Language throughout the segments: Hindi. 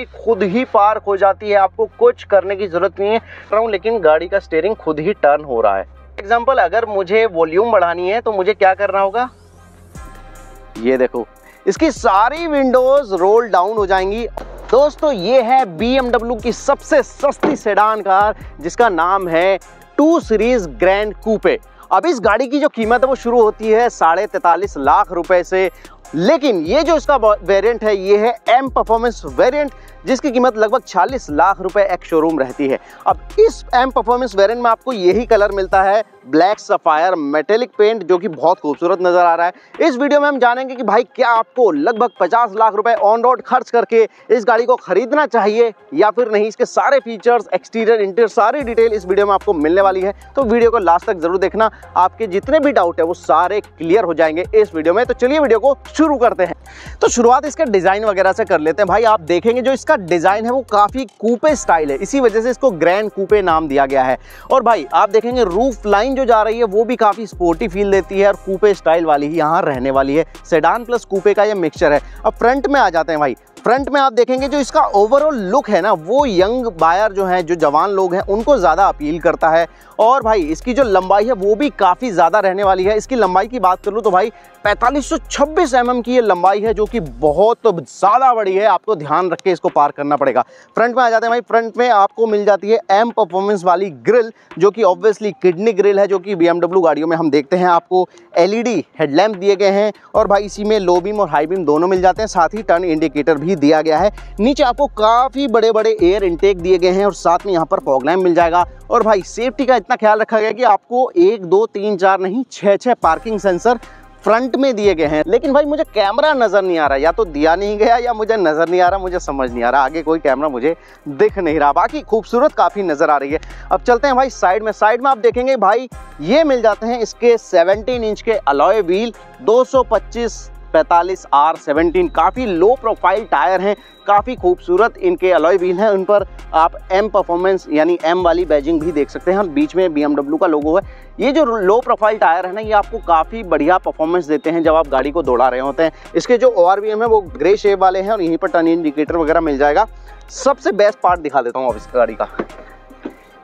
गाड़ी खुद ही पार्क हो जाती है, आपको कुछ करने की जरूरत नहीं है, लेकिन गाड़ी का स्टीयरिंग खुद ही टर्न हो रहा है। एग्जाम्पल, अगर मुझे वॉल्यूम बढ़ानी है तो मुझे क्या करना होगा, ये देखो इसकी सारी विंडोज रोल डाउन हो जाएंगी। दोस्तों ये है BMW की सबसे सस्ती सेडान कार जिसका नाम है 2 सीरीज ग्रैंड कूपे। अब इस गाड़ी की जो कीमत है वो शुरू होती है 43.5 लाख रुपए से, लेकिन ये जो इसका वेरिएंट है ये है M परफॉर्मेंस वेरिएंट जिसकी कीमत लगभग 46 लाख रुपए एक्स शोरूम रहती है। अब इस M परफॉर्मेंस वेरिएंट में आपको यही कलर मिलता है, ब्लैक सफायर मेटेलिक पेंट, जो कि बहुत खूबसूरत नजर आ रहा है। इस वीडियो में हम जानेंगे कि भाई क्या आपको लगभग 50 लाख रुपए ऑन रोड खर्च करके इस गाड़ी को खरीदना चाहिए या फिर नहीं। इसके सारे फीचर्स, एक्सटीरियर, इंटीरियर, सारी डिटेल इस वीडियो में आपको मिलने वाली है, तो वीडियो को लास्ट तक जरूर देखना। आपके जितने भी डाउट है वो सारे क्लियर हो जाएंगे इस वीडियो में। तो चलिए वीडियो को शुरू करते हैं। तो शुरुआत इसके डिजाइन वगैरह से कर लेते हैं। भाई आप देखेंगे जो इसका डिजाइन है वो काफी कूपे स्टाइल है, इसी वजह से इसको ग्रैंड कूपे नाम दिया गया है। और भाई आप देखेंगे रूफ लाइन जो जा रही है वो भी काफी स्पोर्टी फील देती है और कूपे स्टाइल वाली ही यहाँ रहने वाली है। सेडान प्लस कूपे का ये मिक्सचर है। अब फ्रंट में आ जाते हैं। भाई फ्रंट में आप देखेंगे जो इसका ओवरऑल लुक है ना वो यंग बायर जो हैं, जो जवान लोग हैं, उनको ज़्यादा अपील करता है। और भाई इसकी जो लंबाई है वो भी काफ़ी ज़्यादा रहने वाली है। इसकी लंबाई की बात कर लूँ तो भाई 4526 mm की ये लंबाई है, जो कि बहुत ज़्यादा बड़ी है। आपको ध्यान रख के इसको पार करना पड़ेगा। फ्रंट में आ जाते हैं। भाई फ्रंट में आपको मिल जाती है M परफॉर्मेंस वाली ग्रिल, जो कि ऑब्वियसली किडनी ग्रिल है, जो कि BMW गाड़ियों में हम देखते हैं। आपको LED हेडलैम्प दिए गए हैं और भाई इसी में लो बीम और हाई बीम दोनों मिल जाते हैं, साथ ही टर्न इंडिकेटर भी दिया गया है। नीचे आपको काफ़ी बड़े बड़े एयर इनटेक दिए गए हैं और साथ में यहाँ पर फॉग लैम्प मिल जाएगा। और भाई सेफ्टी का इतना ख्याल रखा गया कि आपको 1 2 3 4 नहीं 6 पार्किंग सेंसर फ्रंट में दिए गए हैं। लेकिन भाई मुझे कैमरा नज़र नहीं आ रहा, या तो दिया नहीं गया या मुझे नज़र नहीं आ रहा, मुझे समझ नहीं आ रहा। आगे कोई कैमरा मुझे दिख नहीं रहा। बाकी खूबसूरत काफ़ी नज़र आ रही है। अब चलते हैं भाई साइड में। साइड में आप देखेंगे भाई ये मिल जाते हैं इसके 17 इंच के अलॉय व्हील, 225/45 R17। काफ़ी लो प्रोफाइल टायर हैं, काफ़ी खूबसूरत इनके अलॉय व्हील हैं। उन पर आप M परफॉर्मेंस यानी M वाली बैजिंग भी देख सकते हैं और बीच में BMW का लोगो है। ये जो लो प्रोफाइल टायर है ना, ये आपको काफ़ी बढ़िया परफॉर्मेंस देते हैं जब आप गाड़ी को दौड़ा रहे होते हैं। इसके जो ORVM है वो ग्रे शेप वाले हैं और यहीं पर टर्न इंडिकेटर वगैरह मिल जाएगा। सबसे बेस्ट पार्ट दिखा देता हूँ अब इस गाड़ी का।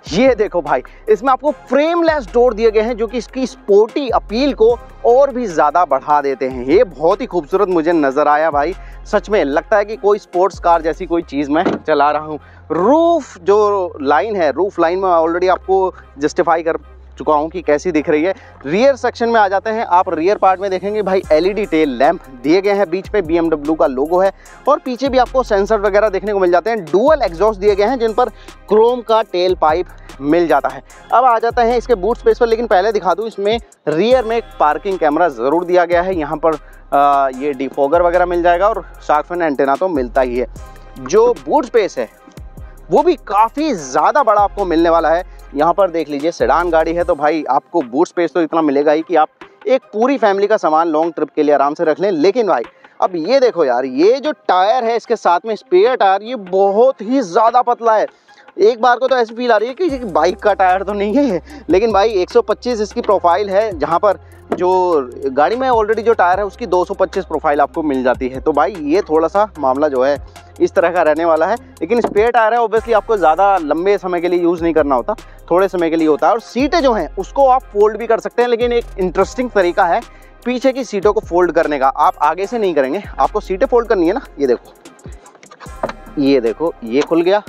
ये देखो भाई, इसमें आपको फ्रेमलेस डोर दिए गए हैं जो कि इसकी स्पोर्टी अपील को और भी ज़्यादा बढ़ा देते हैं। ये बहुत ही खूबसूरत मुझे नज़र आया भाई। सच में लगता है कि कोई स्पोर्ट्स कार जैसी कोई चीज़ मैं चला रहा हूँ। रूफ जो लाइन है, रूफ लाइन में ऑलरेडी आपको जस्टिफाई कर चुका हूँ कि कैसी दिख रही है। रियर सेक्शन में आ जाते हैं। आप रियर पार्ट में देखेंगे भाई LED टेल लैंप दिए गए हैं, बीच में BMW का लोगो है और पीछे भी आपको सेंसर वगैरह देखने को मिल जाते हैं। डुअल एग्जॉस्ट दिए गए हैं जिन पर क्रोम का टेल पाइप मिल जाता है। अब आ जाता है इसके बूट स्पेस पर, लेकिन पहले दिखा दूँ इसमें रियर में पार्किंग कैमरा ज़रूर दिया गया है। यहाँ पर ये डिफॉगर वगैरह मिल जाएगा और शार्क फिन एंटेना तो मिलता ही है। जो बूट स्पेस है वो भी काफ़ी ज़्यादा बड़ा आपको मिलने वाला है। यहाँ पर देख लीजिए, सेडान गाड़ी है तो भाई आपको बूट स्पेस तो इतना मिलेगा ही कि आप एक पूरी फैमिली का सामान लॉन्ग ट्रिप के लिए आराम से रख लें। लेकिन भाई अब ये देखो यार, ये जो टायर है इसके साथ में स्पेयर टायर, ये बहुत ही ज़्यादा पतला है। एक बार को तो ऐसी फील आ रही है कि बाइक का टायर तो नहीं है, लेकिन भाई 125 इसकी प्रोफाइल है, जहाँ पर जो गाड़ी में ऑलरेडी जो टायर है उसकी 225 प्रोफाइल आपको मिल जाती है। तो भाई ये थोड़ा सा मामला जो है इस तरह का रहने वाला है। लेकिन स्पेयर टायर है, ऑब्वियसली आपको ज़्यादा लंबे समय के लिए यूज़ नहीं करना होता, थोड़े समय के लिए होता है। और सीटें जो हैं उसको आप फोल्ड भी कर सकते हैं, लेकिन एक इंटरेस्टिंग तरीका है पीछे की सीटों को फोल्ड करने का। आप आगे से नहीं करेंगे, आपको सीटें फोल्ड करनी है ना। ये देखो, ये देखो, ये खुल गया,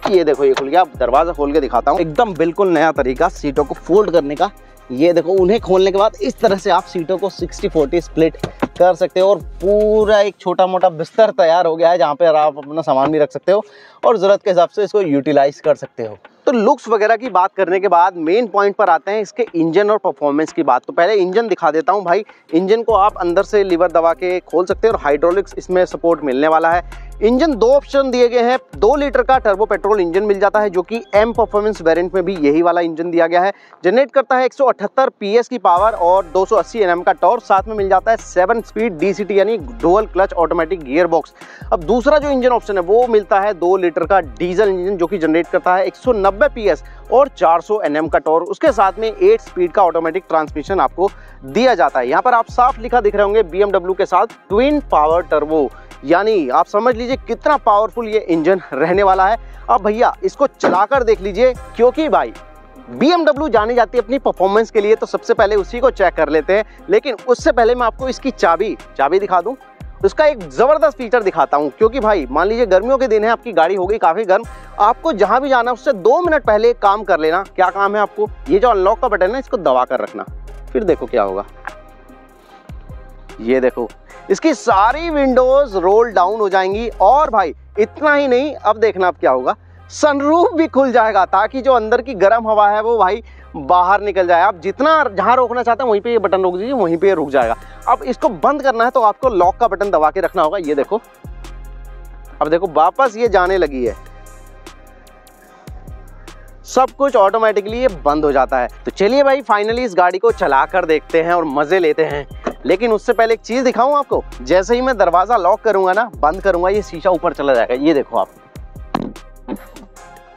ये देखो ये खुल गया। अब दरवाज़ा खोल के दिखाता हूँ, एकदम बिल्कुल नया तरीका सीटों को फोल्ड करने का। ये देखो, उन्हें खोलने के बाद इस तरह से आप सीटों को 60-40 स्प्लिट कर सकते हो और पूरा एक छोटा मोटा बिस्तर तैयार हो गया है, जहाँ पे आप अपना सामान भी रख सकते हो और ज़रूरत के हिसाब से इसको यूटिलाइज कर सकते हो। तो लुक्स वगैरह की बात करने के बाद मेन पॉइंट पर आते हैं इसके इंजन और परफॉर्मेंस की बात। तो पहले इंजन दिखा देता हूँ भाई। इंजन को आप अंदर से लीवर दबा के खोल सकते हैं और हाइड्रोलिक्स इसमें सपोर्ट मिलने वाला है। इंजन 2 ऑप्शन दिए गए हैं। 2 लीटर का टर्बो पेट्रोल इंजन मिल जाता है, जो कि M परफॉर्मेंस वेरिएंट में भी यही वाला इंजन दिया गया है। जनरेट करता है 178 PS की पावर और 280 Nm का टॉर्क। साथ में मिल जाता है 7 स्पीड DCT यानी dual clutch automatic gear box. अब दूसरा जो इंजन ऑप्शन है वो मिलता है 2 लीटर का डीजल इंजन, जो कि जनरेट करता है 190 PS और 400 Nm का टॉर्क। उसके साथ में 8 स्पीड का ऑटोमेटिक ट्रांसमिशन आपको दिया जाता है। यहाँ पर आप साफ लिखा दिख रहे होंगे BMW के साथ ट्विन पावर टर्बो। यानी आप समझ लीजिए कितना पावरफुल ये इंजन रहने वाला है। अब भैया इसको चलाकर देख लीजिए, क्योंकि भाई BMW जानी जाती है अपनी परफॉर्मेंस के लिए, तो सबसे पहले उसी को चेक कर लेते हैं। लेकिन उससे पहले मैं आपको इसकी चाबी दिखा दूं। उसका एक ज़बरदस्त फीचर दिखाता हूं, क्योंकि भाई मान लीजिए गर्मियों के दिन है, आपकी गाड़ी हो गई काफ़ी गर्म, आपको जहां भी जाना उससे 2 मिनट पहले एक काम कर लेना। क्या काम है आपको? ये जो अनलॉक का बटन है इसको दबा कर रखना, फिर देखो क्या होगा। ये देखो इसकी सारी विंडोज रोल डाउन हो जाएंगी। और भाई इतना ही नहीं, अब देखना अब क्या होगा, सनरूफ भी खुल जाएगा ताकि जो अंदर की गर्म हवा है वो भाई बाहर निकल जाए। आप जितना जहां रोकना चाहते हैं वहीं पे ये बटन रोक दीजिए, वहीं पे ये रुक जाएगा। अब इसको बंद करना है तो आपको लॉक का बटन दबा के रखना होगा। ये देखो, अब देखो वापस ये जाने लगी है, सब कुछ ऑटोमेटिकली ये बंद हो जाता है। तो चलिए भाई फाइनली इस गाड़ी को चला कर देखते हैं और मजे लेते हैं। लेकिन उससे पहले एक चीज दिखाऊं आपको, जैसे ही मैं दरवाजा लॉक करूंगा ना, बंद करूंगा, ये शीशा ऊपर चला जाएगा। ये देखो, आप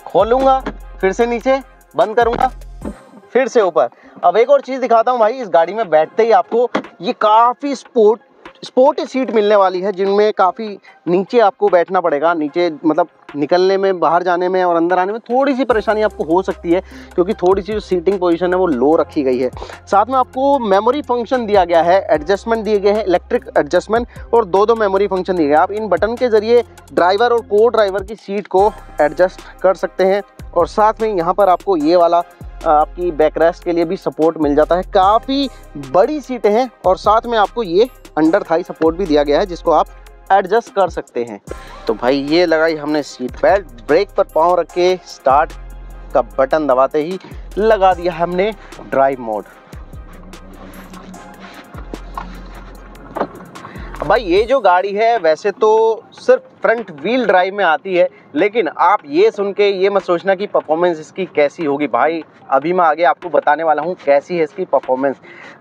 खोलूंगा, फिर से नीचे, बंद करूंगा, फिर से ऊपर। अब एक और चीज दिखाता हूं भाई, इस गाड़ी में बैठते ही आपको ये काफी स्पोर्टी सीट मिलने वाली है, जिनमें काफी नीचे आपको बैठना पड़ेगा। नीचे मतलब निकलने में, बाहर जाने में और अंदर आने में थोड़ी सी परेशानी आपको हो सकती है, क्योंकि थोड़ी सी जो सीटिंग पोजीशन है वो लो रखी गई है। साथ में आपको मेमोरी फंक्शन दिया गया है, एडजस्टमेंट दिए गए हैं, इलेक्ट्रिक एडजस्टमेंट, और दो मेमोरी फंक्शन दिए गए हैं। आप इन बटन के जरिए ड्राइवर और को ड्राइवर की सीट को एडजस्ट कर सकते हैं। और साथ में यहाँ पर आपको ये वाला आपकी बैकरेस्ट के लिए भी सपोर्ट मिल जाता है। काफ़ी बड़ी सीटें हैं और साथ में आपको ये अंडर थाई सपोर्ट भी दिया गया है, जिसको आप एडजस्ट कर सकते हैं। तो भाई ये लगाई हमने सीट बेल्ट, ब्रेक पर पाँव रख के स्टार्ट का बटन दबाते ही लगा दिया हमने ड्राइव मोड। भाई ये जो गाड़ी है वैसे तो सिर्फ फ्रंट व्हील ड्राइव में आती है, लेकिन आप ये सुन के ये मत सोचना कि परफॉर्मेंस इसकी कैसी होगी। भाई अभी मैं आगे आपको बताने वाला हूँ कैसी है इसकी परफॉर्मेंस।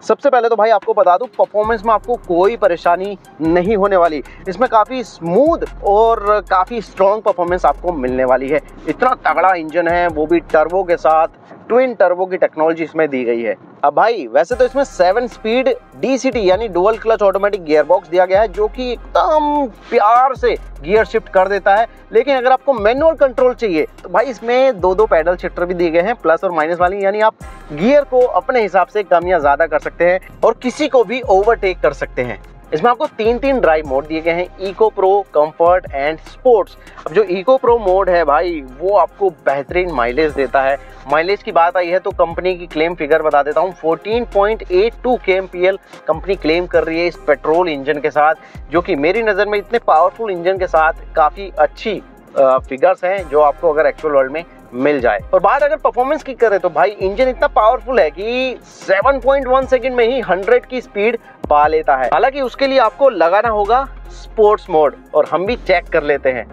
सबसे पहले तो भाई आपको बता दूँ, परफॉर्मेंस में आपको कोई परेशानी नहीं होने वाली। इसमें काफ़ी स्मूथ और काफ़ी स्ट्रॉन्ग परफॉर्मेंस आपको मिलने वाली है। इतना तगड़ा इंजन है, वो भी टर्बो के साथ, ट्विन टर्बो की टेक्नोलॉजी इसमें दी गई है। अब भाई वैसे तो इसमें 7 स्पीड DCT यानी dual clutch automatic gear box दिया गया है, जो कि एकदम प्यार से गियर शिफ्ट कर देता है। लेकिन अगर आपको मैनुअल कंट्रोल चाहिए तो भाई इसमें दो पैडल शिफ्टर भी दिए गए हैं, प्लस और माइनस वाली, यानी आप गियर को अपने हिसाब से कम या ज्यादा कर सकते हैं और किसी को भी ओवरटेक कर सकते हैं। इसमें आपको 3 ड्राइव मोड दिए गए हैं, eco pro, comfort and sports. अब जो इको प्रो मोड है भाई वो आपको बेहतरीन माइलेज देता है। माइलेज की बात आई है तो कंपनी की क्लेम फिगर बता देता हूँ, 14.82 kmpl कंपनी क्लेम कर रही है इस पेट्रोल इंजन के साथ, जो कि मेरी नज़र में इतने पावरफुल इंजन के साथ काफ़ी अच्छी फिगर्स हैं जो आपको अगर एक्चुअल वर्ल्ड में मिल जाए। और बात अगर परफॉर्मेंस की करें तो भाई इंजन इतना पावरफुल है कि 7.1 सेकंड में ही 100 की स्पीड पा लेता है। हालांकि उसके लिए आपको लगाना होगा स्पोर्ट्स मोड, और हम भी चेक कर लेते हैं।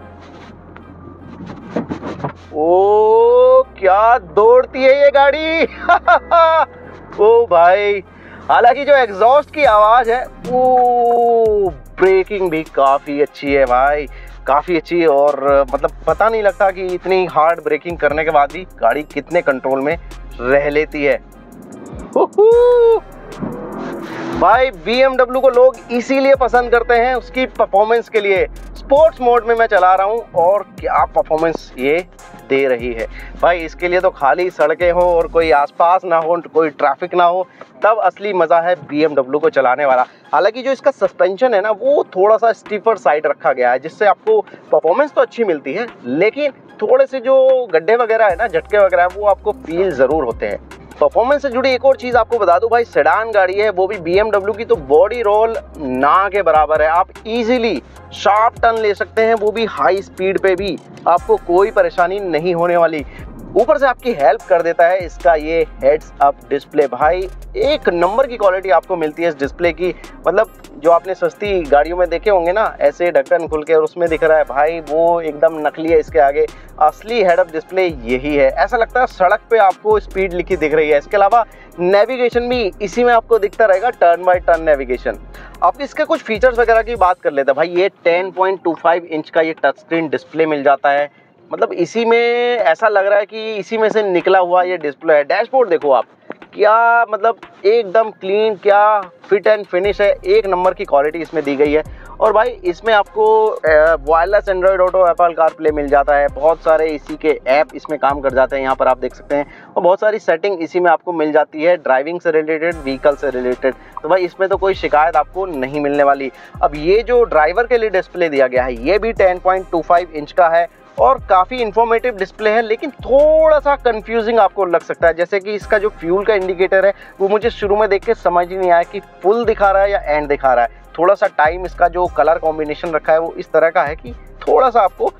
ओ क्या दौड़ती है ये गाड़ी ओ भाई, हालांकि जो एग्जॉस्ट की आवाज है वो, ब्रेकिंग भी काफी अच्छी है भाई, काफ़ी अच्छी। और मतलब पता नहीं लगता कि इतनी हार्ड ब्रेकिंग करने के बाद भी गाड़ी कितने कंट्रोल में रह लेती है। भाई BMW को लोग इसीलिए पसंद करते हैं उसकी परफॉर्मेंस के लिए। स्पोर्ट्स मोड में मैं चला रहा हूं और क्या परफॉर्मेंस ये दे रही है भाई। इसके लिए तो खाली सड़कें हो और कोई आसपास ना हो, कोई ट्रैफिक ना हो, तब असली मज़ा है BMW को चलाने वाला। हालांकि जो इसका सस्पेंशन है ना वो थोड़ा सा स्टीफर साइड रखा गया है, जिससे आपको परफॉर्मेंस तो अच्छी मिलती है, लेकिन थोड़े से जो गड्ढे वगैरह है ना, झटके वगैरह है, वो आपको फील ज़रूर होते हैं। परफॉर्मेंस से जुड़ी एक और चीज़ आपको बता दूं भाई, सेडान गाड़ी है, वो भी BMW की, तो बॉडी रोल ना के बराबर है। आप इजीली शार्प टर्न ले सकते हैं, वो भी हाई स्पीड पे भी, आपको कोई परेशानी नहीं होने वाली। ऊपर से आपकी हेल्प कर देता है इसका ये हेड्स अप डिस्प्ले। भाई एक नंबर की क्वालिटी आपको मिलती है इस डिस्प्ले की। मतलब जो आपने सस्ती गाड़ियों में देखे होंगे ना, ऐसे ढक्कन खुल के और उसमें दिख रहा है, भाई वो एकदम नकली है। इसके आगे असली हेड अप डिस्प्ले यही है। ऐसा लगता है सड़क पे आपको स्पीड लिखी दिख रही है। इसके अलावा नेविगेशन भी इसी में आपको दिखता रहेगा, टर्न बाय टर्न नेविगेशन। आप इसके कुछ फीचर्स वगैरह की बात कर लेते हैं भाई। ये 10.25 इंच का ये टच स्क्रीन डिस्प्ले मिल जाता है। मतलब इसी में ऐसा लग रहा है कि इसी में से निकला हुआ ये डिस्प्ले है। डैशबोर्ड देखो आप, क्या मतलब एकदम क्लीन, क्या फिट एंड फिनिश है, एक नंबर की क्वालिटी इसमें दी गई है। और भाई इसमें आपको wireless Android auto, Apple CarPlay मिल जाता है, बहुत सारे इसी के ऐप इसमें काम कर जाते हैं, यहाँ पर आप देख सकते हैं। और बहुत सारी सेटिंग इसी में आपको मिल जाती है, ड्राइविंग से रिलेटेड, व्हीकल से रिलेटेड। तो भाई इसमें तो कोई शिकायत आपको नहीं मिलने वाली। अब ये जो ड्राइवर के लिए डिस्प्ले दिया गया है ये भी 10.25 इंच का है और काफ़ी इंफॉर्मेटिव डिस्प्ले है, लेकिन थोड़ा सा कंफ्यूजिंग आपको लग सकता है। जैसे कि इसका जो फ्यूल का इंडिकेटर है वो मुझे शुरू में देख के समझ ही नहीं आया कि फुल दिखा रहा है या एंड दिखा रहा है। थोड़ा सा टाइम, इसका जो कलर कॉम्बिनेशन रखा है वो इस तरह का है कि थोड़ा सा आपको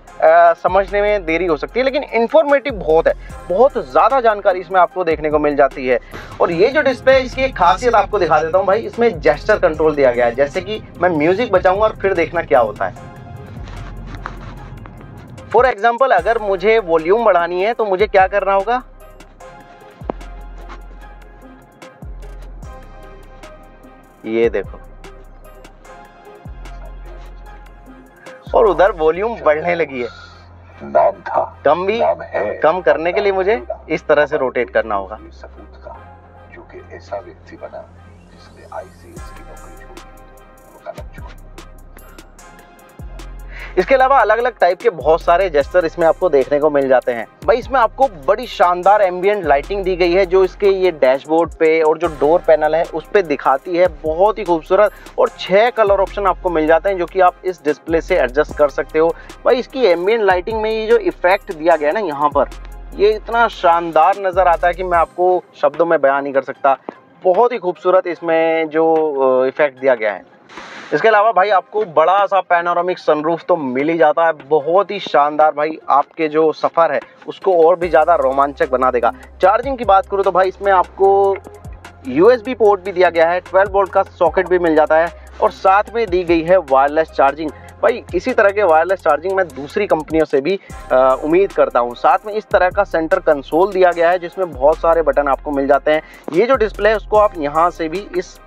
समझने में देरी हो सकती है, लेकिन इंफॉर्मेटिव बहुत है, बहुत ज़्यादा जानकारी इसमें आपको देखने को मिल जाती है। और ये जो डिस्प्ले है इसकी एक खासियत आपको दिखा देता हूँ भाई, इसमें जेस्चर कंट्रोल दिया गया है। जैसे कि मैं म्यूजिक बजाऊंगा और फिर देखना क्या होता है। फॉर एग्जाम्पल अगर मुझे वॉल्यूम बढ़ानी है तो मुझे क्या करना होगा, ये देखो, और उधर वॉल्यूम बढ़ने लगी है। नाम था, कम भी कम करने के लिए मुझे इस तरह से रोटेट करना होगा। सपूत का जो कि ऐसा व्यक्ति बना जिसने आईसीएस की नौकरी छोड़ी, वकालत छोड़ी। इसके अलावा अलग अलग टाइप के बहुत सारे जेस्चर इसमें आपको देखने को मिल जाते हैं। भाई इसमें आपको बड़ी शानदार एम्बिएंट लाइटिंग दी गई है जो इसके ये डैशबोर्ड पे और जो डोर पैनल है उस पे दिखाती है, बहुत ही खूबसूरत। और 6 कलर ऑप्शन आपको मिल जाते हैं जो कि आप इस डिस्प्ले से एडजस्ट कर सकते हो। भाई इसकी एम्बिएंट लाइटिंग में ये जो इफेक्ट दिया गया है ना यहाँ पर, ये इतना शानदार नज़र आता है कि मैं आपको शब्दों में बयान नहीं कर सकता। बहुत ही खूबसूरत इसमें जो इफेक्ट दिया गया है। इसके अलावा भाई आपको बड़ा सा पैनोरामिक सनरूफ तो मिल ही जाता है, बहुत ही शानदार। भाई आपके जो सफ़र है उसको और भी ज़्यादा रोमांचक बना देगा। चार्जिंग की बात करूँ तो भाई इसमें आपको USB पोर्ट भी दिया गया है, 12 वोल्ट का सॉकेट भी मिल जाता है और साथ में दी गई है वायरलेस चार्जिंग। भाई इसी तरह के वायरलेस चार्जिंग मैं दूसरी कंपनियों से भी उम्मीद करता हूं। साथ में इस तरह का सेंटर कंसोल दिया गया है जिसमें बहुत सारे बटन आपको मिल जाते हैं। ये जो डिस्प्ले है उसको आप यहाँ से भी इस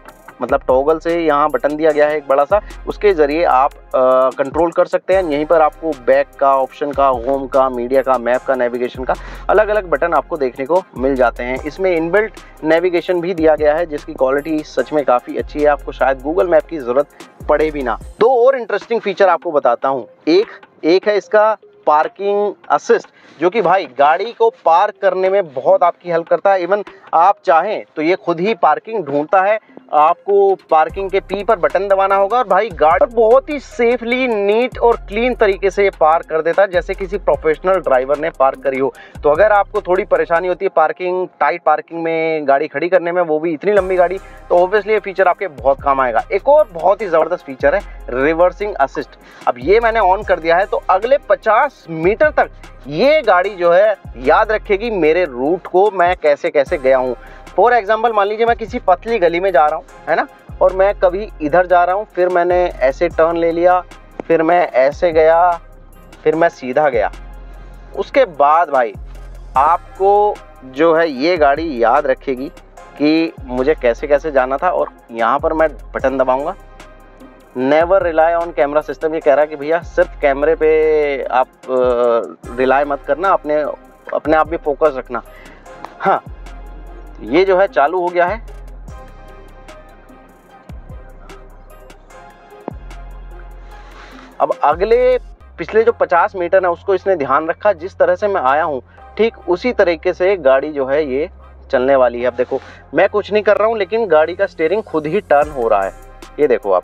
मतलब टॉगल से यहाँ बटन दिया गया है एक बड़ा सा, उसके ज़रिए आप कंट्रोल कर सकते हैं। यहीं पर आपको बैक का ऑप्शन का, होम का, मीडिया का, मैप का, नेविगेशन का अलग अलग बटन आपको देखने को मिल जाते हैं। इसमें इनबिल्ट नेविगेशन भी दिया गया है जिसकी क्वालिटी सच में काफ़ी अच्छी है, आपको शायद गूगल मैप की ज़रूरत पड़े भी ना। 2 और इंटरेस्टिंग फीचर आपको बताता हूँ। एक है इसका पार्किंग असिस्ट, जो कि भाई गाड़ी को पार्क करने में बहुत आपकी हेल्प करता है। इवन आप चाहें तो ये खुद ही पार्किंग ढूंढता है, आपको पार्किंग के पी पर बटन दबाना होगा और भाई गाड़ी बहुत ही सेफली, नीट और क्लीन तरीके से ये पार्क कर देता है जैसे किसी प्रोफेशनल ड्राइवर ने पार्क करी हो। तो अगर आपको थोड़ी परेशानी होती है पार्किंग, टाइट पार्किंग में गाड़ी खड़ी करने में, वो भी इतनी लंबी गाड़ी, तो ऑब्वियसली ये फीचर आपके बहुत काम आएगा। एक और बहुत ही ज़बरदस्त फीचर है रिवर्सिंग असिस्ट। अब ये मैंने ऑन कर दिया है तो अगले 50 मीटर तक ये गाड़ी जो है याद रखेगी मेरे रूट को, मैं कैसे कैसे गया हूँ। फॉर एग्जाम्पल मान लीजिए मैं किसी पतली गली में जा रहा हूँ, है ना, और मैं कभी इधर जा रहा हूँ, फिर मैंने ऐसे टर्न ले लिया, फिर मैं ऐसे गया, फिर मैं सीधा गया। उसके बाद भाई आपको जो है ये गाड़ी याद रखेगी कि मुझे कैसे कैसे जाना था और यहाँ पर मैं बटन दबाऊँगा। Never rely on camera system, ये कह रहा है कि भैया सिर्फ कैमरे पे आप रिलाई मत करना, अपने आप भी फोकस रखना। हाँ, ये जो है चालू हो गया है। अब अगले पिछले जो 50 मीटर है उसको इसने ध्यान रखा, जिस तरह से मैं आया हूँ ठीक उसी तरीके से गाड़ी जो है ये चलने वाली है। अब देखो मैं कुछ नहीं कर रहा हूँ लेकिन गाड़ी का स्टीयरिंग खुद ही टर्न हो रहा है। ये देखो आप,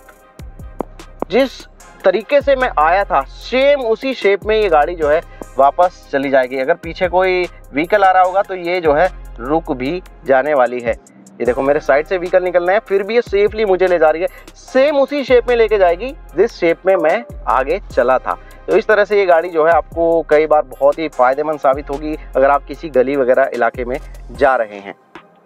जिस तरीके से मैं आया था सेम उसी शेप में ये गाड़ी जो है वापस चली जाएगी। अगर पीछे कोई व्हीकल आ रहा होगा तो ये जो है रुक भी जाने वाली है। ये देखो मेरे साइड से व्हीकल निकल रहे हैं फिर भी ये सेफली मुझे ले जा रही है, सेम उसी शेप में लेके जाएगी जिस शेप में मैं आगे चला था। तो इस तरह से ये गाड़ी जो है आपको कई बार बहुत ही फायदेमंद साबित होगी अगर आप किसी गली वगैरह इलाके में जा रहे हैं।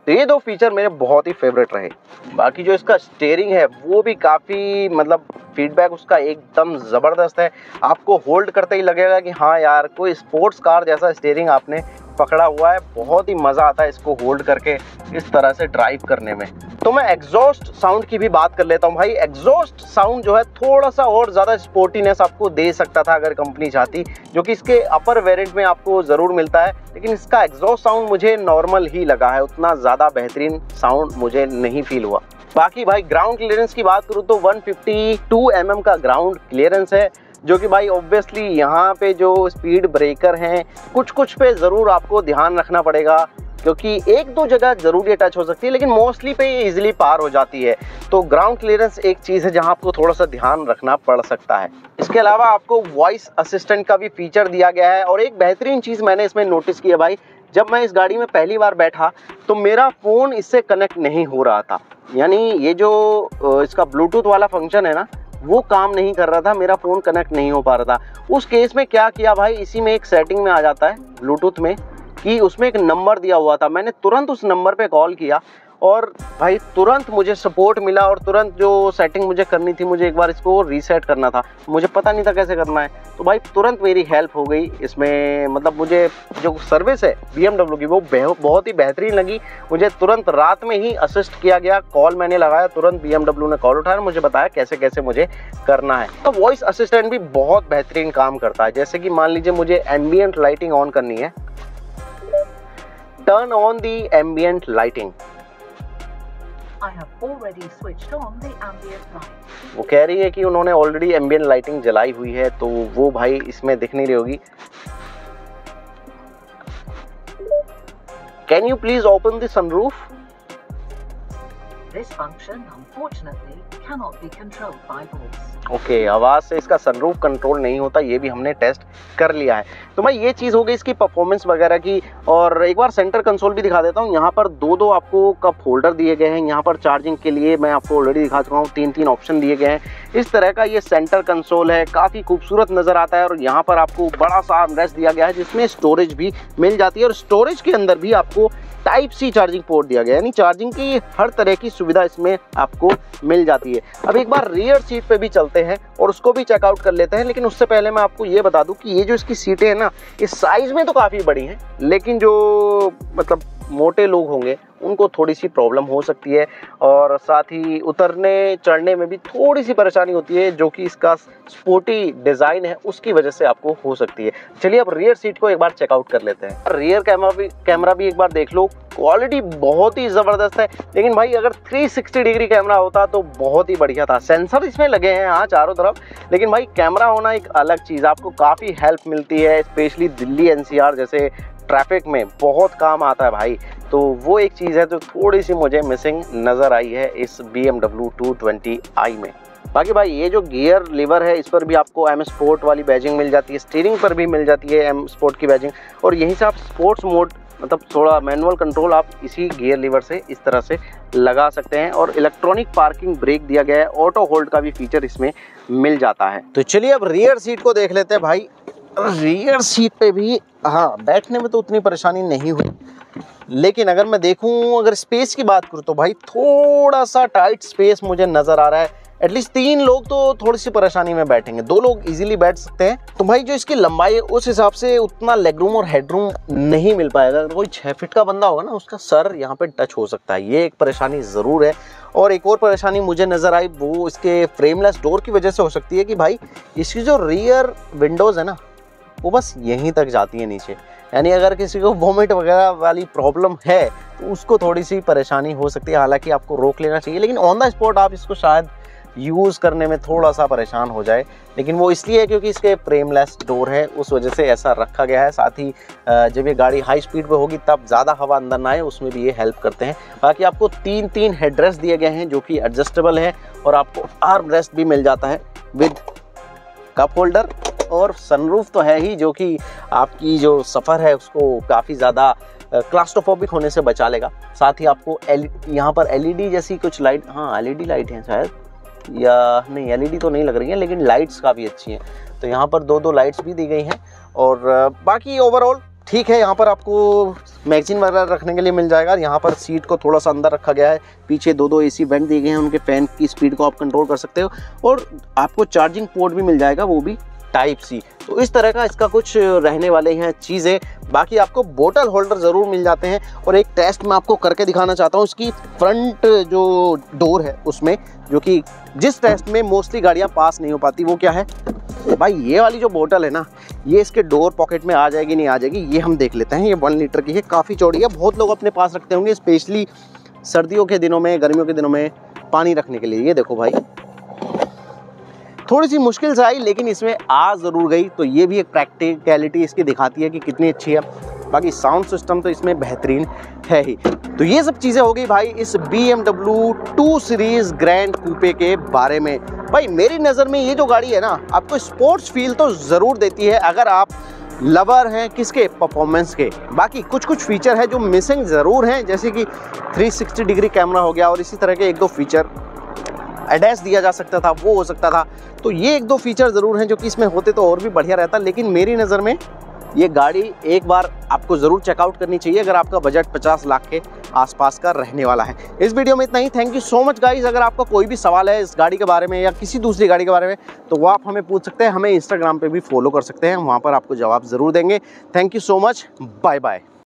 तो ये 2 फीचर मेरे बहुत ही फेवरेट रहे। बाकी जो इसका स्टीयरिंग है वो भी काफ़ी मतलब फीडबैक उसका एकदम ज़बरदस्त है। आपको होल्ड करते ही लगेगा कि हाँ यार कोई स्पोर्ट्स कार जैसा स्टीयरिंग आपने पकड़ा हुआ है। बहुत ही मज़ा आता है इसको होल्ड करके इस तरह से ड्राइव करने में। तो मैं एग्जॉस्ट साउंड की भी बात कर लेता हूँ। भाई एग्जॉस्ट साउंड जो है थोड़ा सा और ज़्यादा स्पोर्टीनेस आपको दे सकता था अगर कंपनी चाहती, जो कि इसके अपर वेरिएंट में आपको ज़रूर मिलता है, लेकिन इसका एग्जॉस्ट साउंड मुझे नॉर्मल ही लगा है, उतना ज़्यादा बेहतरीन साउंड मुझे नहीं फील हुआ। बाकी भाई ग्राउंड क्लियरेंस की बात करूँ तो 152 mm का ग्राउंड क्लियरेंस है, जो कि भाई ऑब्वियसली यहाँ पे जो स्पीड ब्रेकर हैं कुछ पे ज़रूर आपको ध्यान रखना पड़ेगा, क्योंकि एक दो जगह ज़रूर ये टच हो सकती है, लेकिन मोस्टली पे ये ईजिली पार हो जाती है। तो ग्राउंड क्लियरेंस एक चीज़ है जहाँ आपको थोड़ा सा ध्यान रखना पड़ सकता है। इसके अलावा आपको वॉइस असिस्टेंट का भी फीचर दिया गया है, और एक बेहतरीन चीज़ मैंने इसमें नोटिस की है भाई, जब मैं इस गाड़ी में पहली बार बैठा तो मेरा फ़ोन इससे कनेक्ट नहीं हो रहा था, यानी ये जो इसका ब्लूटूथ वाला फंक्शन है ना वो काम नहीं कर रहा था, मेरा फ़ोन कनेक्ट नहीं हो पा रहा था। उस केस में क्या किया भाई, इसी में एक सेटिंग में आ जाता है ब्लूटूथ में कि उसमें एक नंबर दिया हुआ था, मैंने तुरंत उस नंबर पे कॉल किया और भाई तुरंत मुझे सपोर्ट मिला, और तुरंत जो सेटिंग मुझे करनी थी, मुझे एक बार इसको रीसेट करना था, मुझे पता नहीं था कैसे करना है, तो भाई तुरंत मेरी हेल्प हो गई इसमें। मतलब मुझे जो सर्विस है BMW की वो बहुत ही बेहतरीन लगी। मुझे तुरंत रात में ही असिस्ट किया गया, कॉल मैंने लगाया, तुरंत BMW ने कॉल उठाया, मुझे बताया कैसे कैसे मुझे करना है। तो वॉइस असिस्टेंट भी बहुत बेहतरीन काम करता है। जैसे कि मान लीजिए मुझे एम्बियंट लाइटिंग ऑन करनी है, turn on the ambient lighting, I have already switched on the ambient light. वो कह रही है कि उन्होंने ऑलरेडी एम्बियंट लाइटिंग जलाई हुई है, तो वो भाई इसमें दिख नहीं रही होगी। Can you please open the sunroof? This function unfortunately cannot be controlled by voice. Okay, आवाज़ से इसका सनरूफ कंट्रोल नहीं होता, ये भी हमने टेस्ट कर लिया है। तो भाई ये चीज़ हो गई इसकी परफॉर्मेंस वगैरह की। और एक बार सेंटर कंसोल भी दिखा देता हूँ। यहाँ पर दो आपको कप होल्डर दिए गए हैं, यहाँ पर चार्जिंग के लिए मैं आपको ऑलरेडी दिखा चुका हूँ, तीन ऑप्शन दिए गए हैं। इस तरह का ये सेंटर कंसोल है, काफ़ी खूबसूरत नज़र आता है। और यहाँ पर आपको बड़ा सा आर्मरेस्ट दिया गया है जिसमें स्टोरेज भी मिल जाती है, और स्टोरेज के अंदर भी आपको टाइप सी चार्जिंग पोर्ट दिया गया है, यानी चार्जिंग की हर तरह की सुविधा इसमें आपको मिल जाती है। अब एक बार रियर सीट पे भी चलते हैं और उसको भी चेकआउट कर लेते हैं, लेकिन उससे पहले मैं आपको ये बता दूं कि ये जो इसकी सीटें हैं ना, इस साइज में तो काफ़ी बड़ी हैं, लेकिन जो मतलब मोटे लोग होंगे उनको थोड़ी सी प्रॉब्लम हो सकती है, और साथ ही उतरने चढ़ने में भी थोड़ी सी परेशानी होती है, जो कि इसका स्पोर्टी डिज़ाइन है उसकी वजह से आपको हो सकती है। चलिए अब रियर सीट को एक बार चेकआउट कर लेते हैं। रियर कैमरा भी एक बार देख लो, क्वालिटी बहुत ही ज़बरदस्त है। लेकिन भाई अगर 360 डिग्री कैमरा होता तो बहुत ही बढ़िया था। सेंसर इसमें लगे हैं हाँ चारों तरफ, लेकिन भाई कैमरा होना एक अलग चीज़, आपको काफ़ी हेल्प मिलती है, स्पेशली दिल्ली NCR जैसे ट्रैफिक में बहुत काम आता है भाई। तो वो एक चीज़ है जो थोड़ी सी मुझे मिसिंग नज़र आई है इस BMW 220i में। बाकी भाई ये जो गियर लीवर है इस पर भी आपको M स्पोर्ट वाली बैजिंग मिल जाती है, स्टीयरिंग पर भी मिल जाती है M स्पोर्ट की बैजिंग, और यहीं से आप स्पोर्ट्स मोड मतलब थोड़ा मैनुअल कंट्रोल आप इसी गियर लीवर से इस तरह से लगा सकते हैं। और इलेक्ट्रॉनिक पार्किंग ब्रेक दिया गया है, ऑटो होल्ड का भी फीचर इसमें मिल जाता है। तो चलिए अब रियर सीट को देख लेते हैं भाई। रियर सीट पे भी हाँ बैठने में तो उतनी परेशानी नहीं हुई, लेकिन अगर मैं देखूं अगर स्पेस की बात करूं तो भाई थोड़ा सा टाइट स्पेस मुझे नज़र आ रहा है। एटलीस्ट 3 लोग तो थोड़ी सी परेशानी में बैठेंगे, 2 लोग इजीली बैठ सकते हैं। तो भाई जो इसकी लंबाई है उस हिसाब से उतना लेगरूम और हेडरूम नहीं मिल पाएगा। अगर कोई 6 फीट का बंदा होगा ना उसका सर यहाँ पे टच हो सकता है, ये एक परेशानी ज़रूर है। और एक और परेशानी मुझे नज़र आई वो इसके फ्रेमलेस डोर की वजह से हो सकती है कि भाई इसकी जो रियर विंडोज़ है ना वो बस यहीं तक जाती है नीचे, यानी अगर किसी को वोमिट वगैरह वाली प्रॉब्लम है तो उसको थोड़ी सी परेशानी हो सकती है। हालांकि आपको रोक लेना चाहिए, लेकिन ऑन द स्पॉट आप इसको शायद यूज़ करने में थोड़ा सा परेशान हो जाए, लेकिन वो इसलिए है क्योंकि इसके फ्रेमलेस डोर है उस वजह से ऐसा रखा गया है। साथ ही जब ये गाड़ी हाई स्पीड पे होगी तब ज़्यादा हवा अंदर ना आए उसमें भी ये हेल्प करते हैं। बाकी आपको 3 हेडरेस्ट दिए गए हैं जो कि एडजस्टेबल है, और आपको आर्म रेस्ट भी मिल जाता है विद कप होल्डर, और सनरूफ तो है ही जो कि आपकी जो सफ़र है उसको काफ़ी ज़्यादा क्लास्ट्रोफोबिक होने से बचा लेगा। साथ ही आपको यहाँ पर LED जैसी कुछ लाइट, हाँ LED लाइट हैं शायद, या नहीं LED तो नहीं लग रही है, लेकिन लाइट्स काफ़ी अच्छी हैं। तो यहाँ पर 2 लाइट्स भी दी गई हैं, और बाकी ओवरऑल ठीक है। यहाँ पर आपको मैगजीन वगैरह रखने के लिए मिल जाएगा। यहाँ पर सीट को थोड़ा सा अंदर रखा गया है, पीछे 2 AC वेंट दिए गए हैं, उनके फ़ैन की स्पीड को आप कंट्रोल कर सकते हो, और आपको चार्जिंग पोर्ट भी मिल जाएगा, वो भी टाइप सी। तो इस तरह का इसका कुछ रहने वाले हैं चीज़ें। बाकी आपको बोतल होल्डर ज़रूर मिल जाते हैं, और एक टेस्ट मैं आपको करके दिखाना चाहता हूँ इसकी फ्रंट जो डोर है उसमें, जो कि जिस टेस्ट में मोस्टली गाड़ियाँ पास नहीं हो पाती। वो क्या है भाई, ये वाली जो बोतल है ना ये इसके डोर पॉकेट में आ जाएगी नहीं आ जाएगी ये हम देख लेते हैं। ये 1 लीटर की है, काफ़ी चौड़ी है, बहुत लोग अपने पास रखते होंगे, स्पेशली सर्दियों के दिनों में, गर्मियों के दिनों में पानी रखने के लिए। ये देखो भाई, थोड़ी सी मुश्किल से आई लेकिन इसमें आ ज़रूर गई, तो ये भी एक प्रैक्टिकलिटी इसकी दिखाती है कि कितनी अच्छी है। बाकी साउंड सिस्टम तो इसमें बेहतरीन है ही। तो ये सब चीज़ें हो गई भाई इस BMW 2 सीरीज़ ग्रैंड कूपे के बारे में। भाई मेरी नज़र में ये जो गाड़ी है ना, आपको स्पोर्ट्स फील तो ज़रूर देती है अगर आप लवर हैं किसके, परफॉर्मेंस के। बाकी कुछ कुछ फीचर है जो मिसिंग ज़रूर हैं, जैसे कि 360 डिग्री कैमरा हो गया और इसी तरह के एक दो फीचर एडैस दिया जा सकता था, वो हो सकता था। तो ये एक दो फीचर ज़रूर हैं जो कि इसमें होते तो और भी बढ़िया रहता। लेकिन मेरी नज़र में ये गाड़ी एक बार आपको ज़रूर चेकआउट करनी चाहिए अगर आपका बजट 50 लाख के आसपास का रहने वाला है। इस वीडियो में इतना ही। Thank you so much guys. अगर आपका कोई भी सवाल है इस गाड़ी के बारे में या किसी दूसरी गाड़ी के बारे में तो वो आप हमें पूछ सकते हैं। हमें इंस्टाग्राम पे भी फॉलो कर सकते हैं, वहाँ पर आपको जवाब ज़रूर देंगे। Thank you so much, bye bye.